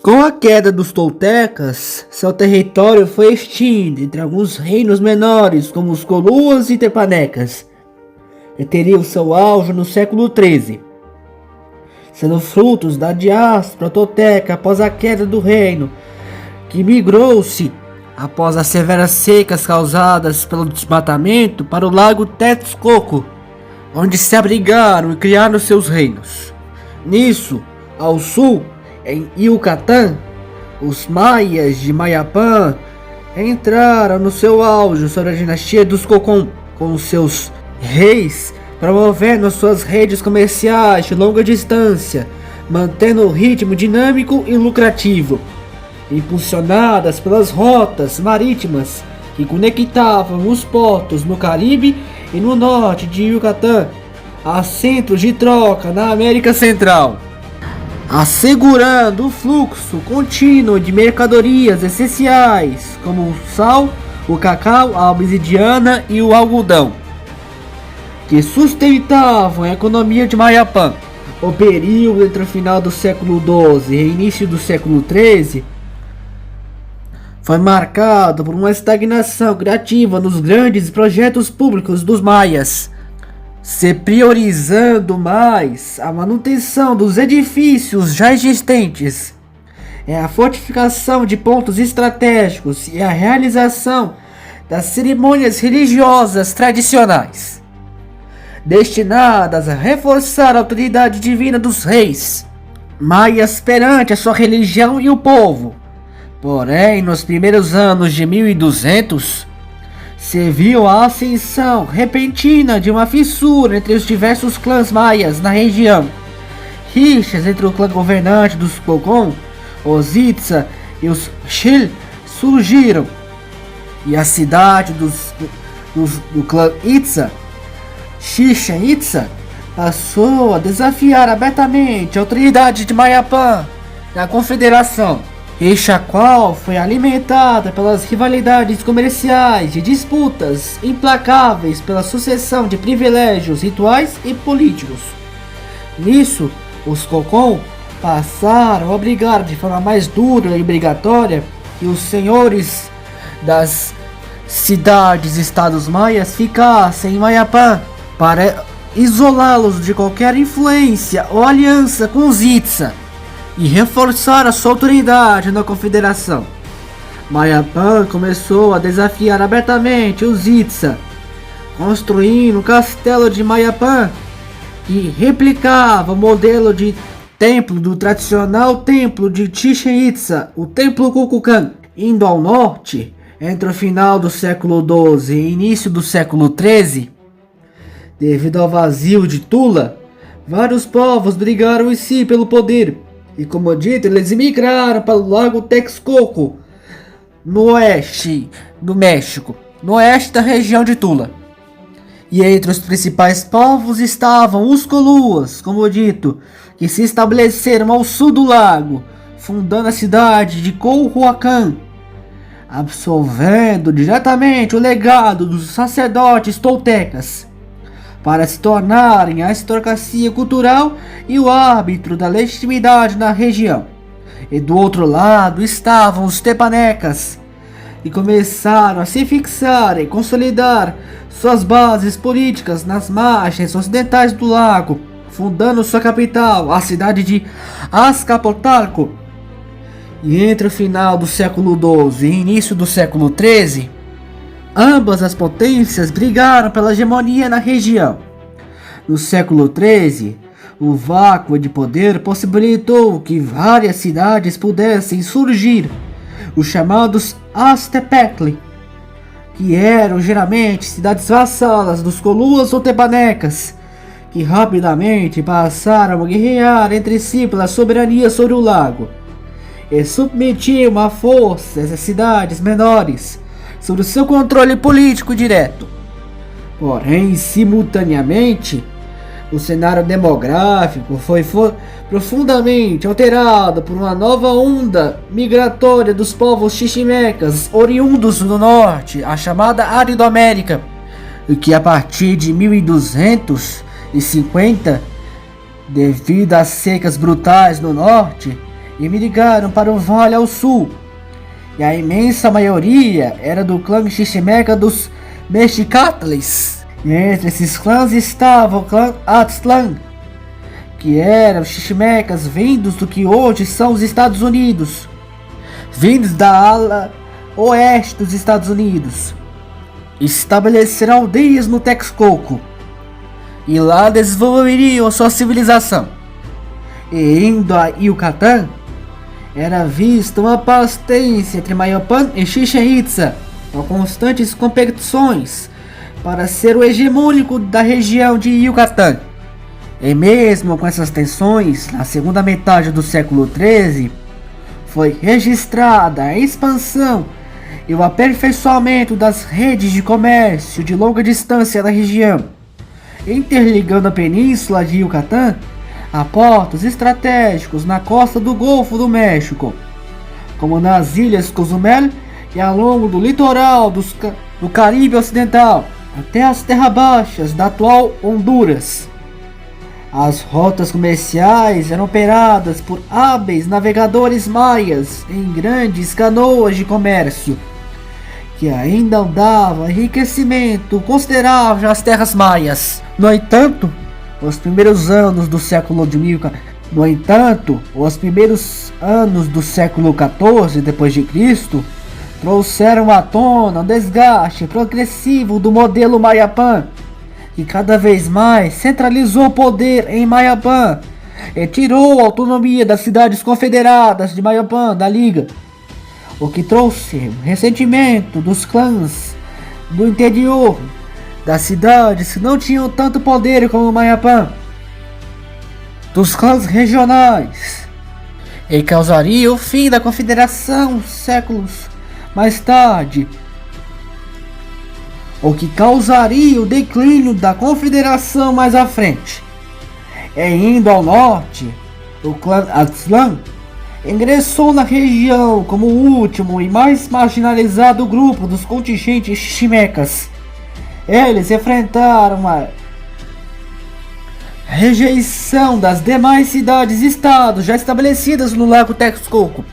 Com a queda dos toltecas, seu território foi extinto entre alguns reinos menores, como os coluas e tepanecas, que teriam seu auge no século XIII, sendo frutos da diáspora tolteca após a queda do reino, que migrou-se após as severas secas causadas pelo desmatamento para o lago Texcoco, onde se abrigaram e criaram seus reinos. Nisso, ao sul, em Yucatán, os maias de Mayapán entraram no seu auge sobre a dinastia dos Cocom, com seus reis promovendo suas redes comerciais de longa distância, mantendo o ritmo dinâmico e lucrativo, impulsionadas pelas rotas marítimas que conectavam os portos no Caribe e no norte de Yucatán a centros de troca na América Central, assegurando o fluxo contínuo de mercadorias essenciais como o sal, o cacau, a obsidiana e o algodão, que sustentavam a economia de Mayapán. O período entre o final do século XII e início do século XIII foi marcado por uma estagnação criativa nos grandes projetos públicos dos maias, se priorizando mais a manutenção dos edifícios já existentes, a fortificação de pontos estratégicos e a realização das cerimônias religiosas tradicionais, destinadas a reforçar a autoridade divina dos reis maias perante a sua religião e o povo. Porém, nos primeiros anos de 1200, se viu a ascensão repentina de uma fissura entre os diversos clãs maias na região. Rixas entre o clã governante dos Cocom, os Itza e os Xil surgiram, e a cidade do clã Itza, Chichen Itza, passou a desafiar abertamente a autoridade de Mayapán na confederação, a qual foi alimentada pelas rivalidades comerciais e disputas implacáveis pela sucessão de privilégios rituais e políticos. Nisso, os Cocom passaram a obrigar de forma mais dura e obrigatória que os senhores das cidades-estados maias ficassem em Mayapán para isolá-los de qualquer influência ou aliança com os Itza e reforçar a sua autoridade na confederação. Mayapán começou a desafiar abertamente os Itza, construindo o castelo de Mayapán, que replicava o modelo de templo do tradicional templo de Chichen Itza, o Templo Kukulcán. Indo ao norte, entre o final do século XII e início do século XIII, devido ao vazio de Tula, vários povos brigaram em si pelo poder. E como dito, eles migraram para o lago Texcoco, no oeste do México, no oeste da região de Tula. E entre os principais povos estavam os coluas, como dito, que se estabeleceram ao sul do lago, fundando a cidade de Culhuacán, absorvendo diretamente o legado dos sacerdotes toltecas, para se tornarem a aristocracia cultural e o árbitro da legitimidade na região. E do outro lado estavam os tepanecas, que começaram a se fixar e consolidar suas bases políticas nas margens ocidentais do lago, fundando sua capital, a cidade de Azcapotzalco. E entre o final do século XII e início do século XIII, ambas as potências brigaram pela hegemonia na região. No século XIII, o vácuo de poder possibilitou que várias cidades pudessem surgir, os chamados Aztepetli, que eram geralmente cidades vassalas dos coluas ou tepanecas, que rapidamente passaram a guerrear entre si pela soberania sobre o lago, e submetiam à força essas cidades menores sob o seu controle político direto. Porém, simultaneamente, o cenário demográfico foi profundamente alterado por uma nova onda migratória dos povos xiximecas oriundos do norte, a chamada Aridoamérica, e que a partir de 1250, devido às secas brutais no norte e migraram para o vale ao sul, e a imensa maioria era do clã Xiximeca dos Mexicatles. E entre esses clãs estava o clã Aztlán, que eram os Xiximecas vindos do que hoje são os Estados Unidos, vindos da ala oeste dos Estados Unidos. Estabeleceram aldeias no Texcoco, e lá desenvolveriam sua civilização. E indo a Yucatán, era vista uma paz tensa entre Mayapán e Chichén Itzá, com constantes competições para ser o hegemônico da região de Yucatán. E mesmo com essas tensões, na segunda metade do século XIII, foi registrada a expansão e o aperfeiçoamento das redes de comércio de longa distância da região, interligando a península de Yucatán a portos estratégicos na costa do Golfo do México, como nas ilhas Cozumel e ao longo do litoral do Caribe Ocidental, até as terras baixas da atual Honduras. As rotas comerciais eram operadas por hábeis navegadores maias em grandes canoas de comércio, que ainda davam enriquecimento considerável às terras maias. No entanto, os primeiros anos do século XIV depois de Cristo trouxeram à tona um desgaste progressivo do modelo Mayapán, que cada vez mais centralizou o poder em Mayapán e tirou a autonomia das cidades confederadas de Mayapán da Liga, o que trouxe ressentimento dos clãs do interior das cidades que não tinham tanto poder como Mayapán, dos clãs regionais, e causaria o fim da confederação séculos mais tarde, o que causaria o declínio da confederação mais à frente. E indo ao norte, o clã Aztlán ingressou na região como o último e mais marginalizado grupo dos contingentes Xiximecas. Eles enfrentaram a rejeição das demais cidades-estados já estabelecidas no Lago Texcoco,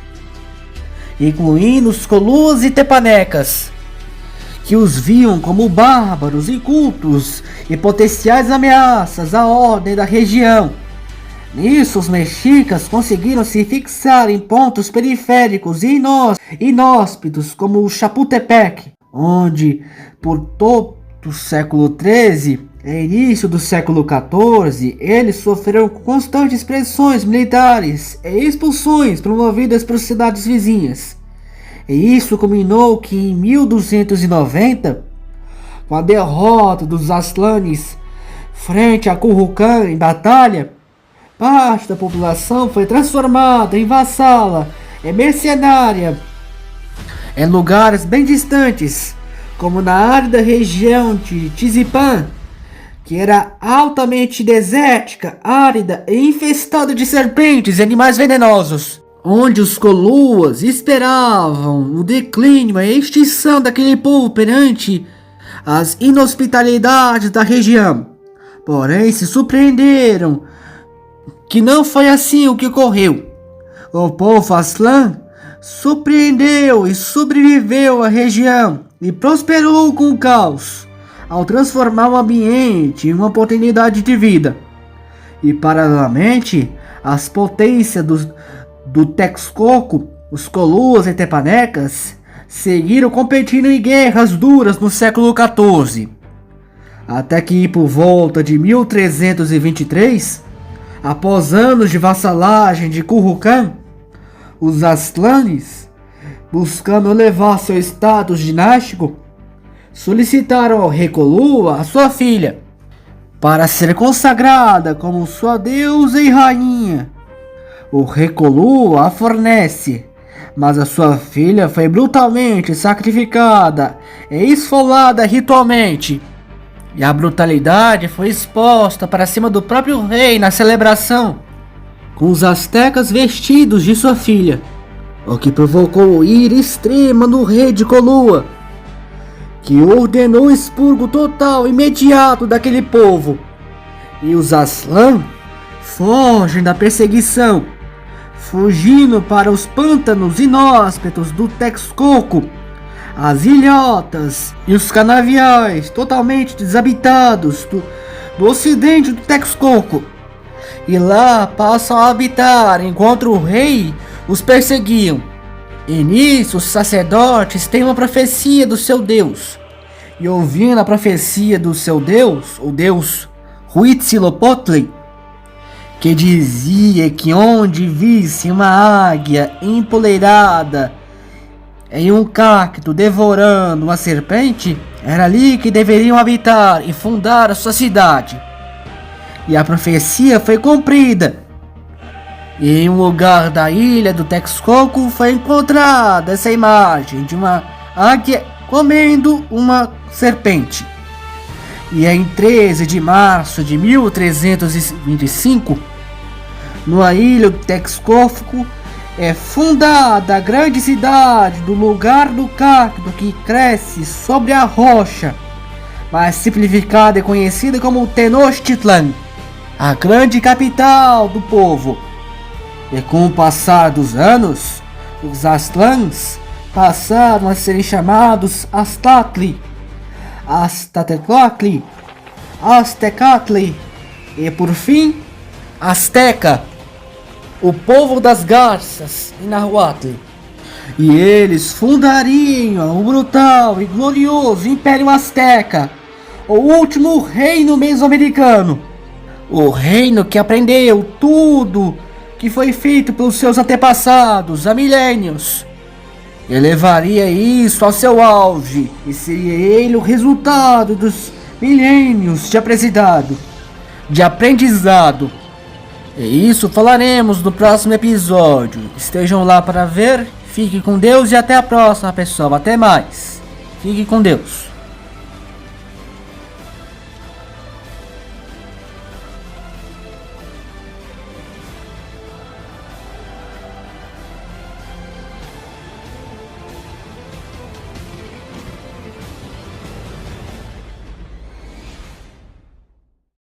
incluindo os Colus e Tepanecas, que os viam como bárbaros, incultos e potenciais ameaças à ordem da região. Nisso, os mexicas conseguiram se fixar em pontos periféricos e inóspitos como o Chapultepec, onde, por todo o século XIII e início do século XIV, eles sofreram constantes pressões militares e expulsões promovidas por cidades vizinhas. E isso culminou que em 1290, com a derrota dos Aztlanes frente a Currucán em batalha, parte da população foi transformada em vassala e mercenária em lugares bem distantes, como na árida região de Tizipán, que era altamente desértica, árida e infestada de serpentes e animais venenosos, onde os Coluas esperavam o declínio e a extinção daquele povo perante as inhospitalidades da região. Porém, se surpreenderam que não foi assim o que ocorreu. O povo Aztlán surpreendeu e sobreviveu à região e prosperou com o caos, ao transformar o ambiente em uma oportunidade de vida. E paralelamente, as potências do Texcoco, os Coluas e Tepanecas, seguiram competindo em guerras duras no século XIV, até que por volta de 1323, após anos de vassalagem de Currucán, os Aztlanes, buscando elevar seu status dinástico, solicitaram ao rei Colua a sua filha, para ser consagrada como sua deusa e rainha. O rei Colua a fornece, mas a sua filha foi brutalmente sacrificada e esfolada ritualmente. E a brutalidade foi exposta para cima do próprio rei na celebração, com os astecas vestidos de sua filha, o que provocou ira extrema no rei de Colua, que ordenou o expurgo total imediato daquele povo. E os Aztlán fogem da perseguição, fugindo para os pântanos inóspitos do Texcoco, as ilhotas e os canaviais totalmente desabitados do ocidente do Texcoco. E lá passam a habitar enquanto o rei os perseguiam. E nisso os sacerdotes têm uma profecia do seu Deus. E ouvindo a profecia do seu Deus, o Deus Huitzilopochtli, que dizia que onde visse uma águia empoleirada em um cacto devorando uma serpente, era ali que deveriam habitar e fundar a sua cidade. E a profecia foi cumprida. E em um lugar da ilha do Texcoco foi encontrada essa imagem de uma águia comendo uma serpente. E em 13 de março de 1325, na ilha do Texcoco, é fundada a grande cidade do lugar do cacto que cresce sobre a rocha, mais simplificada e conhecida como Tenochtitlan, a grande capital do povo. E com o passar dos anos, os Aztlans passaram a serem chamados Aztatli, Aztecatli, Aztecatli e por fim Azteca, o povo das garças em Nahuatl. E eles fundariam o brutal e glorioso Império Azteca, o último reino mesoamericano, o reino que aprendeu tudo que foi feito pelos seus antepassados há milênios, e levaria isso ao seu auge, e seria ele o resultado dos milênios de aprendizado. E isso falaremos no próximo episódio. Estejam lá para ver. Fique com Deus e até a próxima, pessoal. Até mais. Fique com Deus.